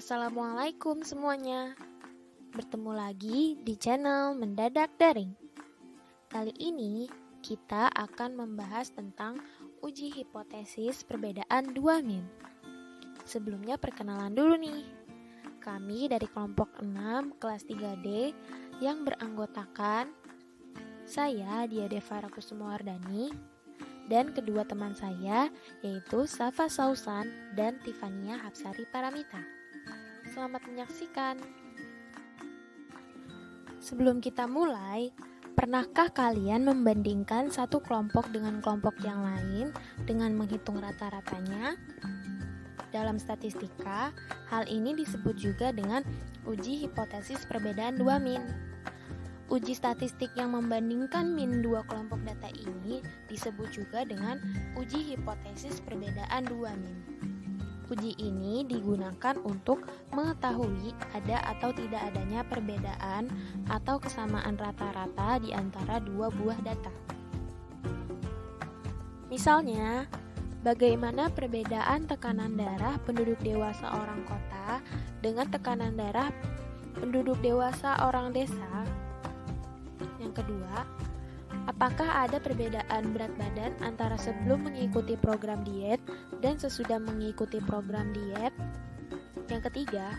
Assalamualaikum semuanya. Bertemu lagi di channel Mendadak Daring. Kali ini kita akan membahas tentang uji hipotesis perbedaan dua min. Sebelumnya perkenalan dulu nih. Kami dari kelompok 6 kelas 3D yang beranggotakan saya Dia Devara Kusumawardani dan kedua teman saya yaitu Safa Sausan dan Tifania Hapsari Paramita. Selamat menyaksikan. Sebelum kita mulai, pernahkah kalian membandingkan satu kelompok dengan kelompok yang lain dengan menghitung rata-ratanya? Dalam statistika, hal ini disebut juga dengan uji hipotesis perbedaan dua min. Uji statistik yang membandingkan min dua kelompok data ini disebut juga dengan uji hipotesis perbedaan dua min. Uji ini digunakan untuk mengetahui ada atau tidak adanya perbedaan atau kesamaan rata-rata di antara dua buah data. Misalnya, bagaimana perbedaan tekanan darah penduduk dewasa orang kota dengan tekanan darah penduduk dewasa orang desa? Yang kedua, apakah ada perbedaan berat badan antara sebelum mengikuti program diet dan sesudah mengikuti program diet? Yang ketiga,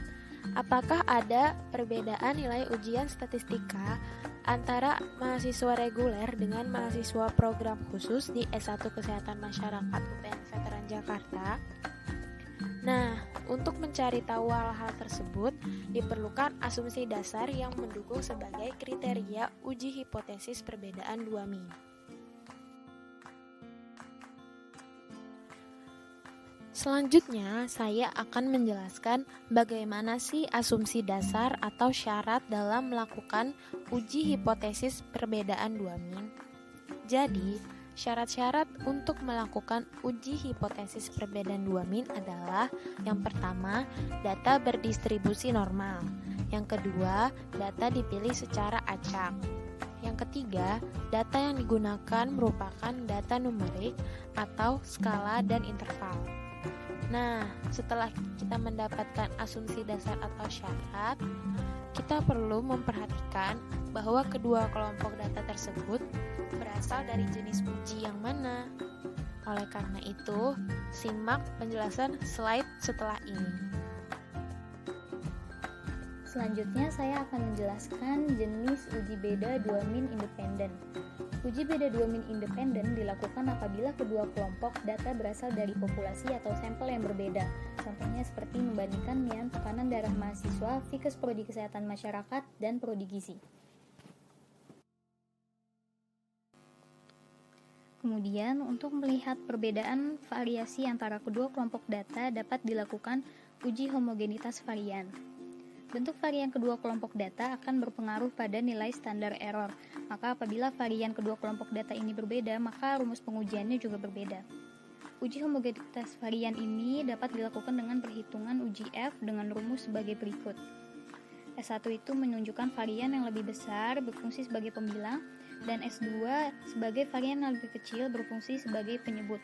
apakah ada perbedaan nilai ujian statistika antara mahasiswa reguler dengan mahasiswa program khusus di S1 Kesehatan Masyarakat UPN Veteran Jakarta? Nah, untuk mencari tahu hal-hal tersebut, diperlukan asumsi dasar yang mendukung sebagai kriteria uji hipotesis perbedaan dua min. Selanjutnya, saya akan menjelaskan bagaimana sih asumsi dasar atau syarat dalam melakukan uji hipotesis perbedaan dua min. Jadi, syarat-syarat untuk melakukan uji hipotesis perbedaan dua min adalah yang pertama, data berdistribusi normal. Yang kedua, data dipilih secara acak. Yang ketiga, data yang digunakan merupakan data numerik atau skala dan interval. Nah, setelah kita mendapatkan asumsi dasar atau syarat, kita perlu memperhatikan bahwa kedua kelompok data tersebut berasal dari jenis uji yang mana. Oleh karena itu, simak penjelasan slide setelah ini. Selanjutnya saya akan menjelaskan jenis uji beda dua min independen. Uji beda dua min independen dilakukan apabila kedua kelompok data berasal dari populasi atau sampel yang berbeda. Contohnya seperti membandingkan nilai tekanan darah mahasiswa, Fikes Prodi Kesehatan Masyarakat, dan Prodi Gizi. Kemudian, untuk melihat perbedaan variasi antara kedua kelompok data dapat dilakukan uji homogenitas varian. Bentuk varian kedua kelompok data akan berpengaruh pada nilai standar error. Maka apabila varian kedua kelompok data ini berbeda, maka rumus pengujiannya juga berbeda. Uji homogenitas varian ini dapat dilakukan dengan perhitungan uji F dengan rumus sebagai berikut. S1 itu menunjukkan varian yang lebih besar berfungsi sebagai pembilang, dan S2 sebagai varian yang lebih kecil berfungsi sebagai penyebut.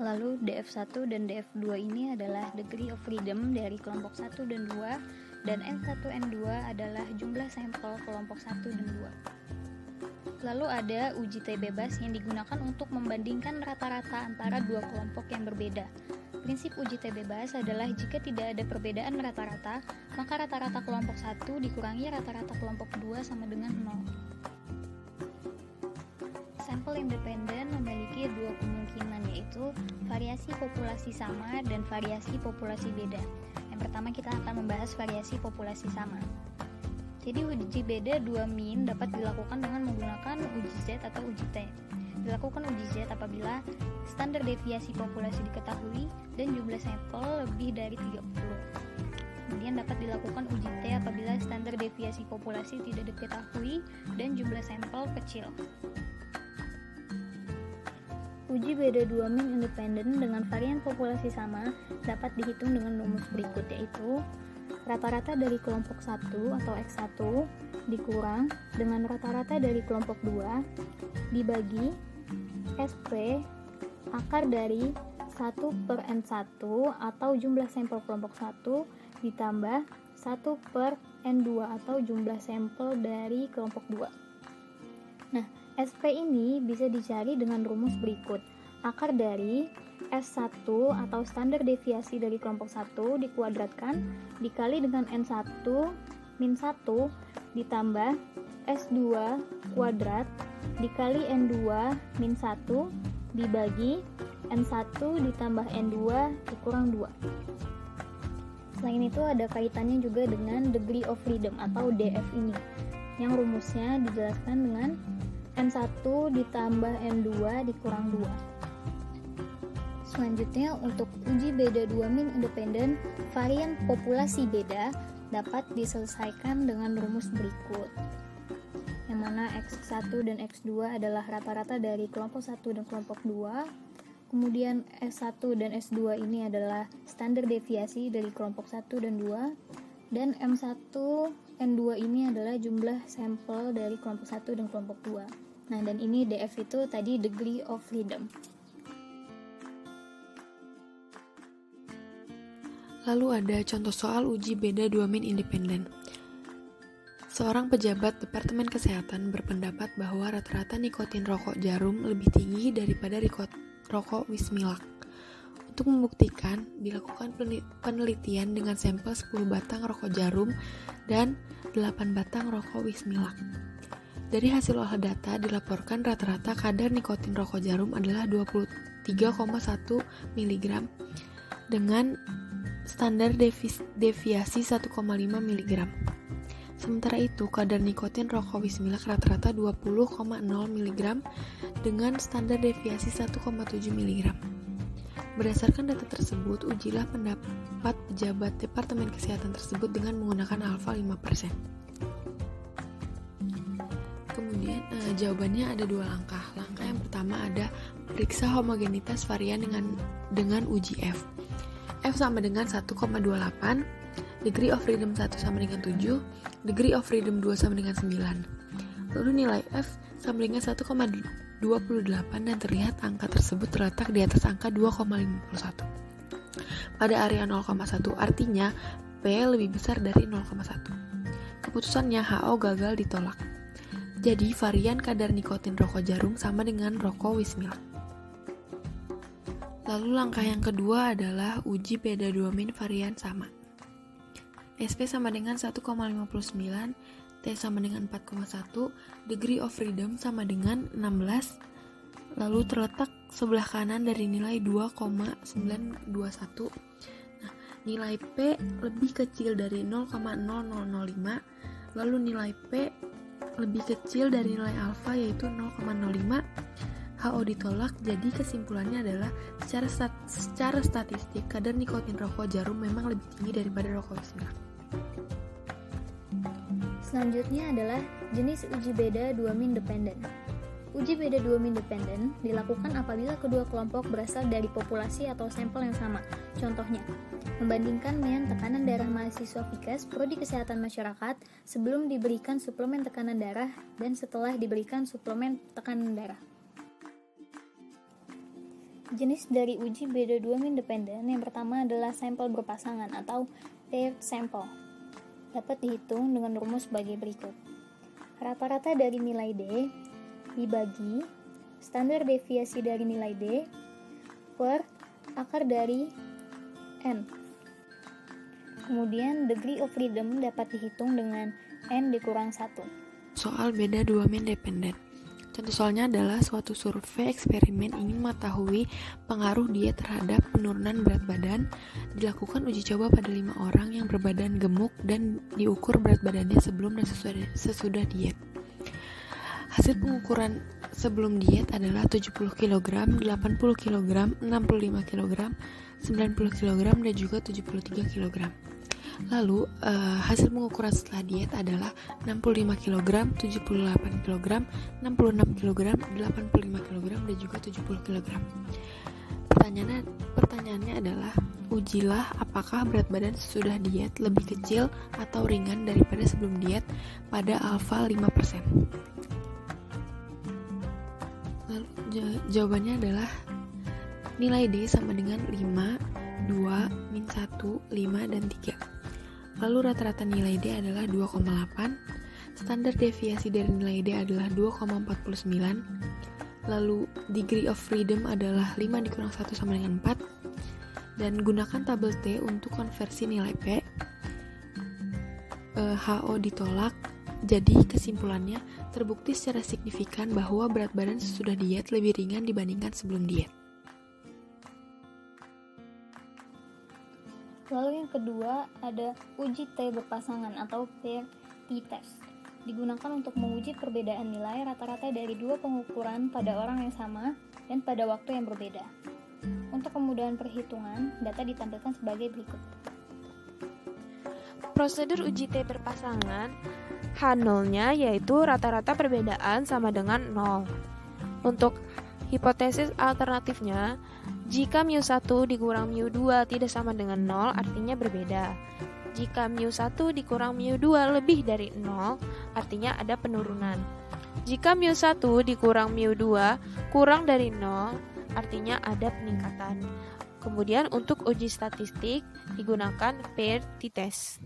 Lalu DF1 dan DF2 ini adalah degree of freedom dari kelompok 1 dan 2, dan N1, N2 adalah jumlah sampel kelompok 1 dan 2. Lalu ada uji T bebas yang digunakan untuk membandingkan rata-rata antara dua kelompok yang berbeda. Prinsip uji T bebas adalah jika tidak ada perbedaan rata-rata, maka rata-rata kelompok 1 dikurangi rata-rata kelompok 2 sama dengan 0. Sampel independen memiliki dua kemungkinan, yaitu variasi populasi sama dan variasi populasi beda. Yang pertama kita akan membahas variasi populasi sama. Jadi uji beda dua min dapat dilakukan dengan menggunakan uji Z atau uji T. Dilakukan uji Z apabila standar deviasi populasi diketahui dan jumlah sampel lebih dari 30. Kemudian dapat dilakukan uji T apabila standar deviasi populasi tidak diketahui dan jumlah sampel kecil. Uji beda dua min independen dengan varian populasi sama dapat dihitung dengan rumus berikut, yaitu rata-rata dari kelompok 1 atau X1 dikurang dengan rata-rata dari kelompok 2 dibagi SP akar dari 1 per N1 atau jumlah sampel kelompok 1 ditambah 1 per N2 atau jumlah sampel dari kelompok 2. Nah, SP ini bisa dicari dengan rumus berikut. Akar dari S1 atau standar deviasi dari kelompok 1 dikuadratkan dikali dengan N1 min 1 ditambah S2 kuadrat dikali N2 min 1 dibagi N1 ditambah N2 dikurang 2. Selain itu ada kaitannya juga dengan degree of freedom atau DF ini, yang rumusnya dijelaskan dengan N1 ditambah N2 dikurang 2. Selanjutnya untuk uji beda dua min independen varian populasi beda dapat diselesaikan dengan rumus berikut, yang mana X1 dan X2 adalah rata-rata dari kelompok 1 dan kelompok 2. Kemudian S1 dan S2 ini adalah standar deviasi dari kelompok 1 dan 2. Dan M1, N2 ini adalah jumlah sampel dari kelompok 1 dan kelompok 2. Nah, dan ini DF itu tadi degree of freedom. Lalu ada contoh soal uji beda dua min independen. Seorang pejabat Departemen Kesehatan berpendapat bahwa rata-rata nikotin rokok jarum lebih tinggi daripada rokok Wismilak. Untuk membuktikan, dilakukan penelitian dengan sampel 10 batang rokok jarum dan 8 batang rokok Wismilak. Dari hasil olah data dilaporkan rata-rata kadar nikotin rokok jarum adalah 23,1 mg dengan standar deviasi 1,5 mg. Sementara itu, kadar nikotin rokok Wismilak rata-rata 20,0 mg dengan standar deviasi 1,7 mg. Berdasarkan data tersebut, ujilah pendapat pejabat Departemen Kesehatan tersebut dengan menggunakan alfa 5%. Kemudian, jawabannya ada 2 langkah. Langkah yang pertama ada periksa homogenitas varian dengan uji F. F sama dengan 1,28, degree of freedom 1 sama dengan 7, degree of freedom 2 sama dengan 9. Lalu nilai F sama dengan 1,28 dan terlihat angka tersebut terletak di atas angka 2,51 pada area 0,1, artinya P lebih besar dari 0,1. Keputusannya HO gagal ditolak. Jadi varian kadar nikotin rokok jarum sama dengan rokok Wismilak. Lalu langkah yang kedua adalah uji beda 2 min varian sama. SP sama dengan 1,59, T sama dengan 4,1, degree of freedom sama dengan 16, lalu terletak sebelah kanan dari nilai 2,921. Nah, nilai P lebih kecil dari 0,0005, lalu nilai P lebih kecil dari nilai alfa yaitu 0,05. HO ditolak, jadi kesimpulannya adalah secara statistik kadar nikotin rokok jarum memang lebih tinggi daripada rokok Wismilak. Selanjutnya adalah jenis uji beda dua min dependen. Uji beda dua min dependen dilakukan apabila kedua kelompok berasal dari populasi atau sampel yang sama. Contohnya, membandingkan dengan tekanan darah mahasiswa Fikes Prodi Kesehatan Masyarakat sebelum diberikan suplemen tekanan darah dan setelah diberikan suplemen tekanan darah. Jenis dari uji beda dua min dependen yang pertama adalah sampel berpasangan atau paired sample. Dapat dihitung dengan rumus sebagai berikut. Rata-rata dari nilai D dibagi standar deviasi dari nilai D per akar dari N. Kemudian degree of freedom dapat dihitung dengan N dikurang 1. Soal beda dua min dependen. Contoh soalnya adalah suatu survei eksperimen ingin mengetahui pengaruh diet terhadap penurunan berat badan. Dilakukan uji coba pada 5 orang yang berbadan gemuk dan diukur berat badannya sebelum dan sesudah diet. Hasil pengukuran sebelum diet adalah 70 kg, 80 kg, 65 kg, 90 kg, dan juga 73 kg. Lalu, hasil pengukuran setelah diet adalah 65 kg, 78 kg, 66 kg, 85 kg, dan juga 70 kg. Pertanyaannya adalah, ujilah apakah berat badan sesudah diet lebih kecil atau ringan daripada sebelum diet pada alfa 5%. Lalu, jawabannya adalah Nilai D sama dengan 5, 2, min 1, 5, dan 3. Lalu rata-rata nilai D adalah 2,8. Standar deviasi dari nilai D adalah 2,49. Lalu degree of freedom adalah 5 dikurang 1 sama dengan 4. Dan gunakan tabel T untuk konversi nilai P. HO ditolak. Jadi kesimpulannya, terbukti secara signifikan bahwa berat badan sesudah diet lebih ringan dibandingkan sebelum diet. Lalu yang kedua ada uji T berpasangan atau pair t-test. Digunakan untuk menguji perbedaan nilai rata-rata dari dua pengukuran pada orang yang sama dan pada waktu yang berbeda. Untuk kemudahan perhitungan, data ditampilkan sebagai berikut. Prosedur uji T berpasangan, H0-nya yaitu rata-rata perbedaan sama dengan 0. Untuk hipotesis alternatifnya, jika mu1 dikurang mu2 tidak sama dengan 0, artinya berbeda. Jika mu1 dikurang mu2 lebih dari 0, artinya ada penurunan. Jika mu1 dikurang mu2 kurang dari 0, artinya ada peningkatan. Kemudian untuk uji statistik digunakan pair t-test.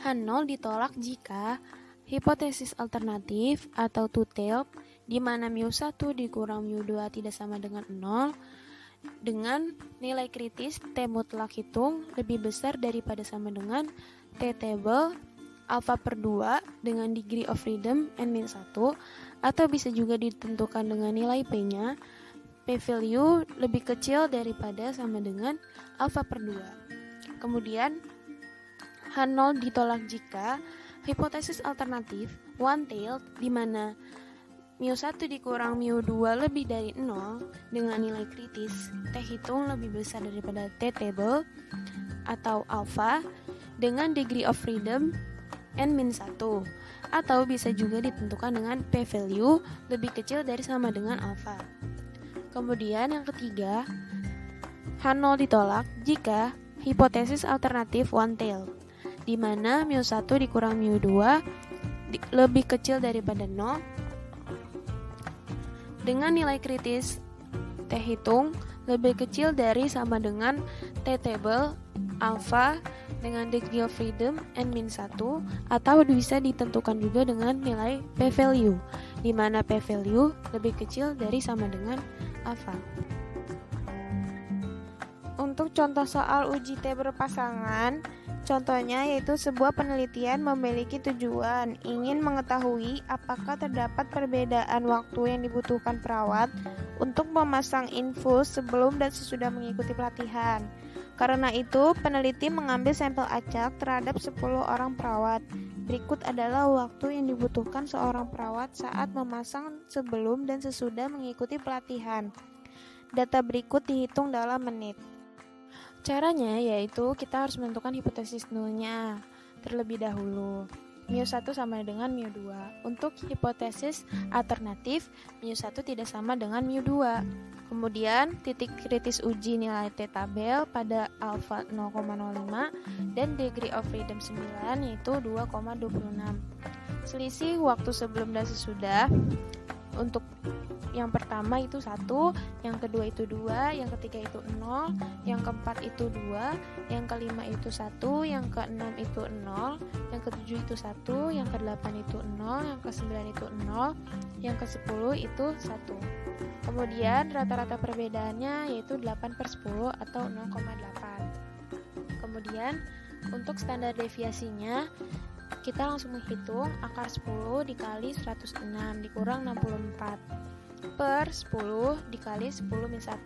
H0 ditolak jika hipotesis alternatif atau two-tailed di mana mu1 dikurang mu2 tidak sama dengan 0 dengan nilai kritis T mutlak hitung lebih besar daripada sama dengan T table alpha per 2 dengan degree of freedom n-1 atau bisa juga ditentukan dengan nilai P-nya P value lebih kecil daripada sama dengan alpha per 2. Kemudian H0 ditolak jika hipotesis alternatif one-tailed di mana mu1 dikurang mu2 lebih dari 0 dengan nilai kritis T hitung lebih besar daripada T table atau alpha dengan degree of freedom n-1 atau bisa juga ditentukan dengan P value lebih kecil dari sama dengan alpha. Kemudian yang ketiga, H0 ditolak jika hipotesis alternatif one-tailed di mana mu1 dikurang mu2 lebih kecil daripada 0 dengan nilai kritis T hitung lebih kecil dari sama dengan T table alpha dengan degree of freedom n-1 atau bisa ditentukan juga dengan nilai P value di mana P value lebih kecil dari sama dengan alpha. Untuk contoh soal uji T berpasangan, contohnya yaitu sebuah penelitian memiliki tujuan ingin mengetahui apakah terdapat perbedaan waktu yang dibutuhkan perawat untuk memasang infus sebelum dan sesudah mengikuti pelatihan. Karena itu, peneliti mengambil sampel acak terhadap 10 orang perawat. Berikut adalah waktu yang dibutuhkan seorang perawat saat memasang sebelum dan sesudah mengikuti pelatihan. Data berikut dihitung dalam menit. Caranya yaitu kita harus menentukan hipotesis nulnya terlebih dahulu. mu1 sama dengan mu2. Untuk hipotesis alternatif, mu1 tidak sama dengan mu2. Kemudian titik kritis uji nilai T tabel pada alpha 0,05 dan degree of freedom 9 yaitu 2,26. Selisih waktu sebelum dan sesudah untuk yang pertama itu 1, yang kedua itu 2, yang ketiga itu 0, yang keempat itu 2, yang kelima itu 1, yang keenam itu 0, yang ketujuh itu 1, yang kedelapan itu 0, yang kesembilan itu 0, yang ke-10 itu 1. Kemudian rata-rata perbedaannya yaitu 8/10 atau 0,8. Kemudian untuk standar deviasinya kita langsung menghitung akar 10 dikali 106 dikurang 64 per 10 dikali 10 min 1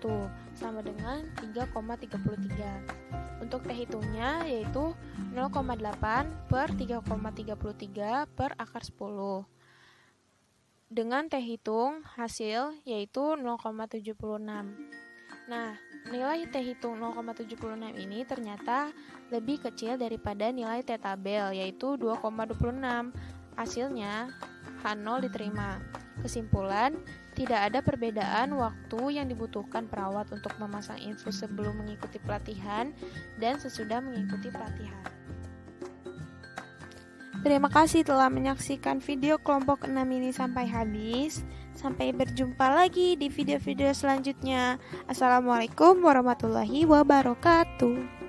sama dengan 3,33. Untuk T hitungnya yaitu 0,8 per 3,33 per akar 10. Dengan T hitung hasil yaitu 0,76. Nah, nilai T hitung 0,76 ini ternyata lebih kecil daripada nilai T tabel yaitu 2,26. Hasilnya H0 diterima. Kesimpulan, tidak ada perbedaan waktu yang dibutuhkan perawat untuk memasang infus sebelum mengikuti pelatihan dan sesudah mengikuti pelatihan. Terima kasih telah menyaksikan video kelompok 6 ini sampai habis. Sampai berjumpa lagi di video-video selanjutnya. Assalamualaikum warahmatullahi wabarakatuh.